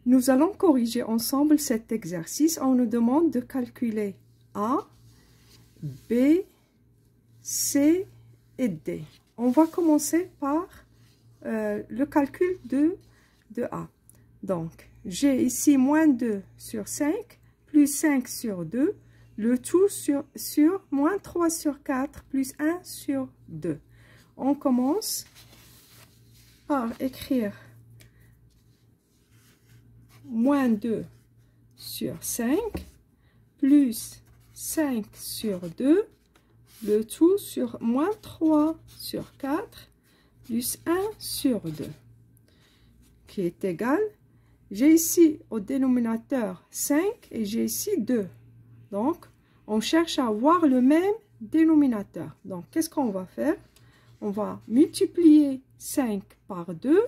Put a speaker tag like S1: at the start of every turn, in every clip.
S1: Nous allons corriger ensemble cet exercice. On nous demande de calculer A, B, C et D. On va commencer par le calcul de A. Donc, j'ai ici moins 2 sur 5, plus 5 sur 2, le tout sur moins 3 sur 4, plus 1 sur 2. On commence par écrire moins 2 sur 5, plus 5 sur 2, le tout sur moins 3 sur 4, plus 1 sur 2, qui est égal, j'ai ici au dénominateur 5 et j'ai ici 2. Donc, on cherche à avoir le même dénominateur. Donc, qu'est-ce qu'on va faire? On va multiplier 5 par 2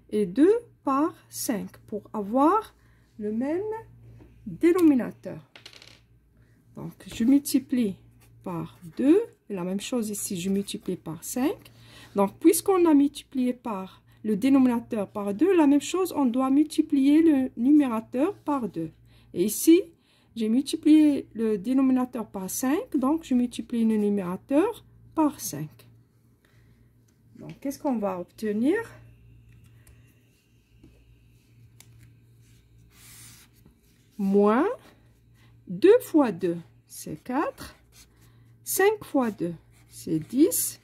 S1: et 2 par 5 pour avoir le même dénominateur. Donc, je multiplie par 2. Et la même chose ici, je multiplie par 5. Donc, puisqu'on a multiplié par le dénominateur par 2, la même chose, on doit multiplier le numérateur par 2. Et ici, j'ai multiplié le dénominateur par 5, donc je multiplie le numérateur par 5. Donc, qu'est-ce qu'on va obtenir? Moins 2 fois 2, c'est 4. 5 fois 2, c'est 10.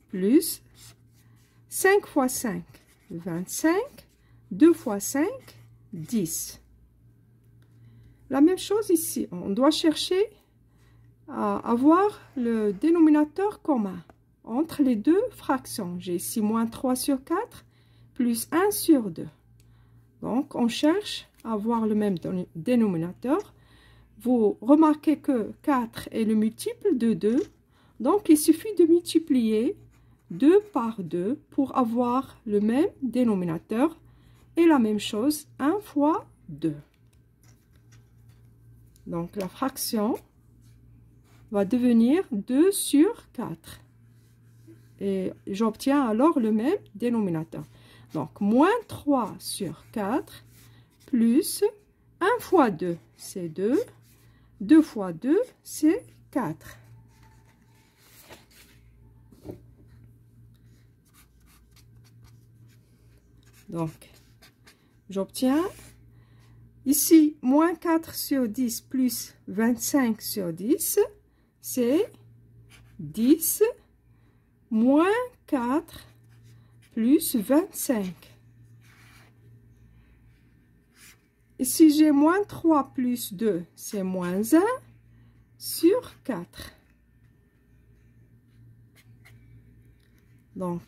S1: Plus 5 fois 5, 25. 2 fois 5, 10. La même chose ici. On doit chercher à avoir le dénominateur commun entre les deux fractions. J'ai ici moins 3 sur 4 plus 1 sur 2. Donc, on cherche à avoir le même dénominateur. Vous remarquez que 4 est le multiple de 2. Donc, il suffit de multiplier 2 par 2 pour avoir le même dénominateur. Et la même chose, 1 fois 2. Donc, la fraction va devenir 2 sur 4. Et j'obtiens alors le même dénominateur. Donc, moins 3 sur 4 plus 1 fois 2, c'est 2. 2 fois 2, c'est 4. Donc, j'obtiens ici moins 4 sur 10 plus 25 sur 10, c'est 10 moins 4 plus 25. Ici, j'ai moins 3 plus 2, c'est moins 1 sur 4. Donc,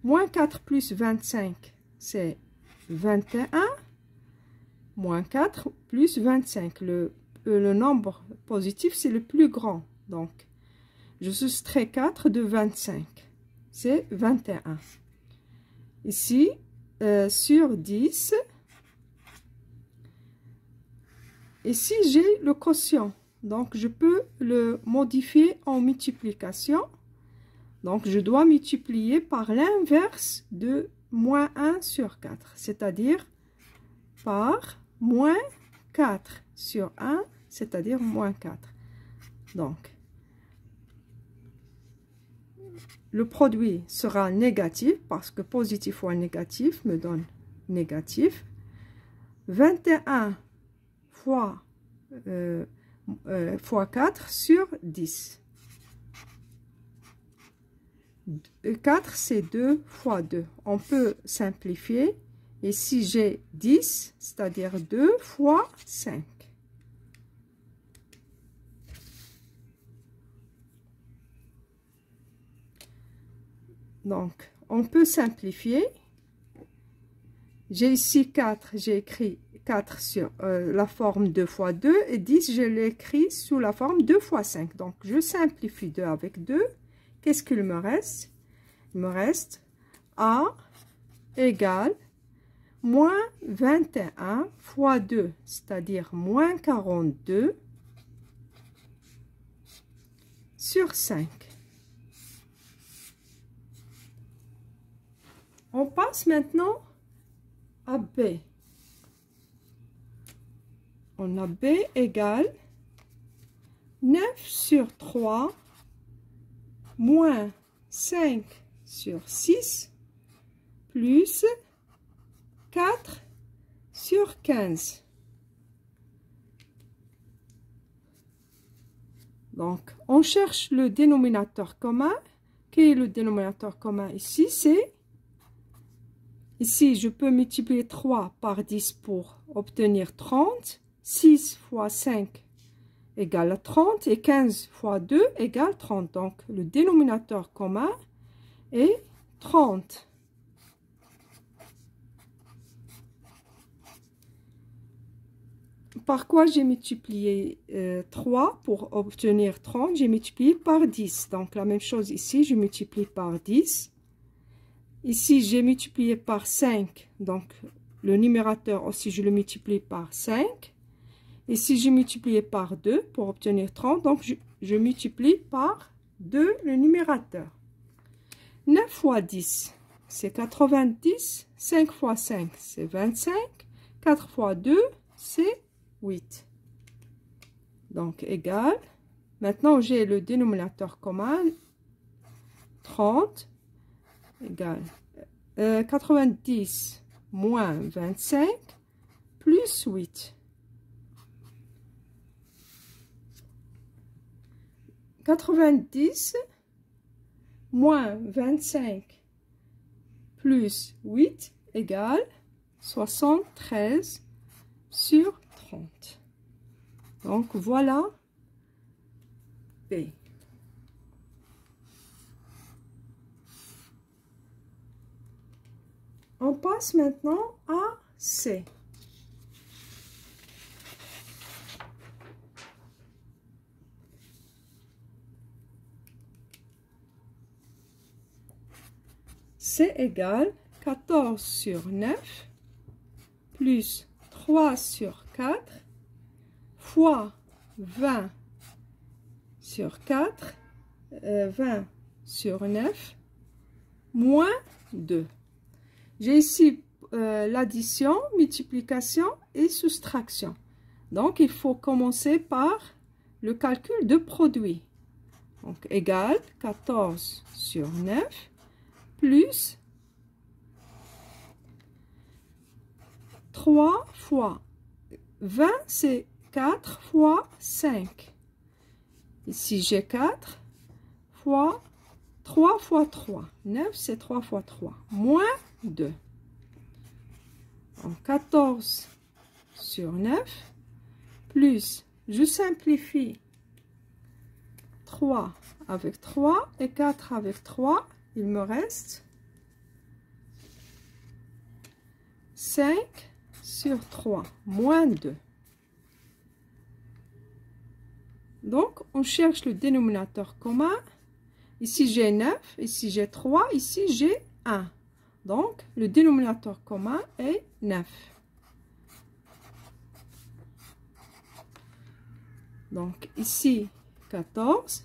S1: moins 4 plus 25, c'est 21. Moins 4 plus 25. Le nombre positif, c'est le plus grand. Donc, je soustrais 4 de 25. C'est 21. Ici, sur 10. Ici, j'ai le quotient. Donc, je peux le modifier en multiplication. Donc, je dois multiplier par l'inverse de moins 1 sur 4. C'est-à-dire par moins 4 sur 1, c'est-à-dire moins 4. Donc, le produit sera négatif parce que positif fois négatif me donne négatif. 21 fois 4 sur 10. 4, c'est 2 fois 2. On peut simplifier. Et si j'ai 10, c'est-à-dire 2 fois 5. Donc, on peut simplifier. J'ai ici 4, j'ai écrit 4 sur la forme 2 fois 2. Et 10, je l'ai écrit sous la forme 2 fois 5. Donc, je simplifie 2 avec 2. Qu'est-ce qu'il me reste? Il me reste A égale moins 21 fois 2, c'est-à-dire moins 42 sur 5. On passe maintenant à B. on a B égale 9 sur 3 moins 5 sur 6 plus 4 sur 15. Donc, on cherche le dénominateur commun. Quel est le dénominateur commun ici? C'est ici, je peux multiplier 3 par 10 pour obtenir 30. 6 fois 5 égale 30 et 15 fois 2 égale 30. Donc, le dénominateur commun est 30. Par quoi j'ai multiplié 3 pour obtenir 30? J'ai multiplié par 10. Donc, la même chose ici, je multiplie par 10. Ici, j'ai multiplié par 5. Donc, le numérateur aussi, je le multiplie par 5. Ici, j'ai multiplié par 2 pour obtenir 30. Donc, je multiplie par 2 le numérateur. 9 fois 10, c'est 90. 5 fois 5, c'est 25. 4 fois 2, c'est 8. Donc, égal. Maintenant, j'ai le dénominateur commun. 30 égale 90 moins 25 plus 8. 90 moins 25 plus 8 égale 73 sur 30. Donc, voilà B. On passe maintenant à C. C égale 14 sur 9 plus 3 sur 4 fois 20 sur 4, 20 sur 9, moins 2. J'ai ici l'addition, multiplication et soustraction. Donc, il faut commencer par le calcul de produit. Donc, égal 14 sur 9 plus 3 fois 20, c'est 4 fois 5. Ici, j'ai 4 fois 3 fois 3. 9, c'est 3 fois 3. Moins 2. Donc, 14 sur 9 plus, je simplifie 3 avec 3 et 4 avec 3. Il me reste 5 sur 3, moins 2. Donc, on cherche le dénominateur commun. Ici, j'ai 9, ici, j'ai 3, ici, j'ai 1. Donc, le dénominateur commun est 9. Donc, ici, 14.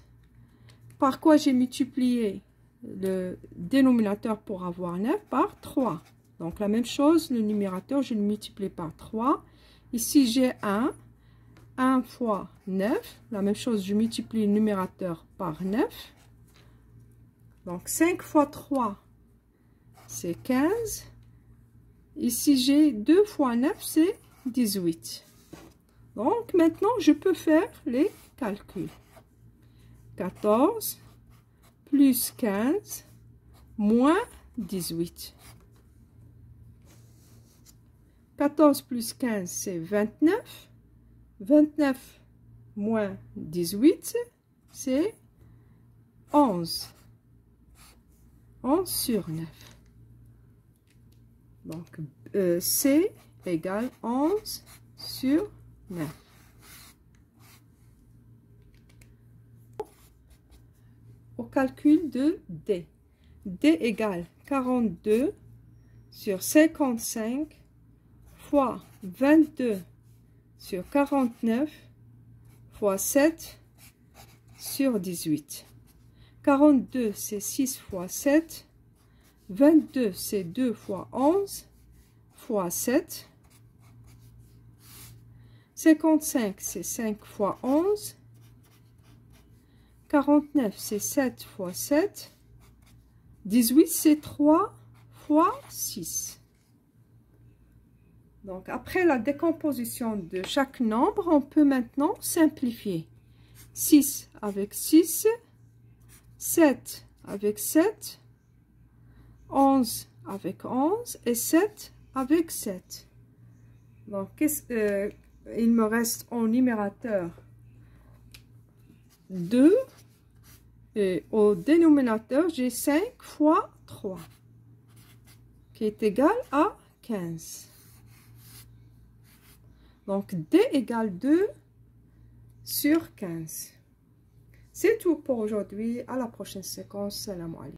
S1: Par quoi j'ai multiplié le dénominateur pour avoir 9? Par 3. Donc, la même chose, le numérateur, je le multiplie par 3. Ici, j'ai 1. 1 fois 9. La même chose, je multiplie le numérateur par 9. Donc, 5 fois 3, c'est 15. Ici, j'ai 2 fois 9, c'est 18. Donc, maintenant, je peux faire les calculs. 14 plus 15 moins 18. 14 plus 15, c'est 29. 29 moins 18, c'est 11. 11 sur 9. Donc, C égale 11 sur 9. Au calcul de D. D égale 42 sur 55 fois 22 sur 49 fois 7 sur 18. 42, c'est 6 fois 7. 22, c'est 2 fois 11 fois 7. 55, c'est 5 fois 11. 49, c'est 7 fois 7. 18, c'est 3 fois 6. Donc, après la décomposition de chaque nombre, on peut maintenant simplifier. 6 avec 6, 7 avec 7, 11 avec 11 et 7 avec 7. Donc, il me reste en numérateur 2 et au dénominateur, j'ai 5 fois 3 qui est égal à 15. Donc, D égale 2 sur 15. C'est tout pour aujourd'hui. À la prochaine séquence. Salam alaikum.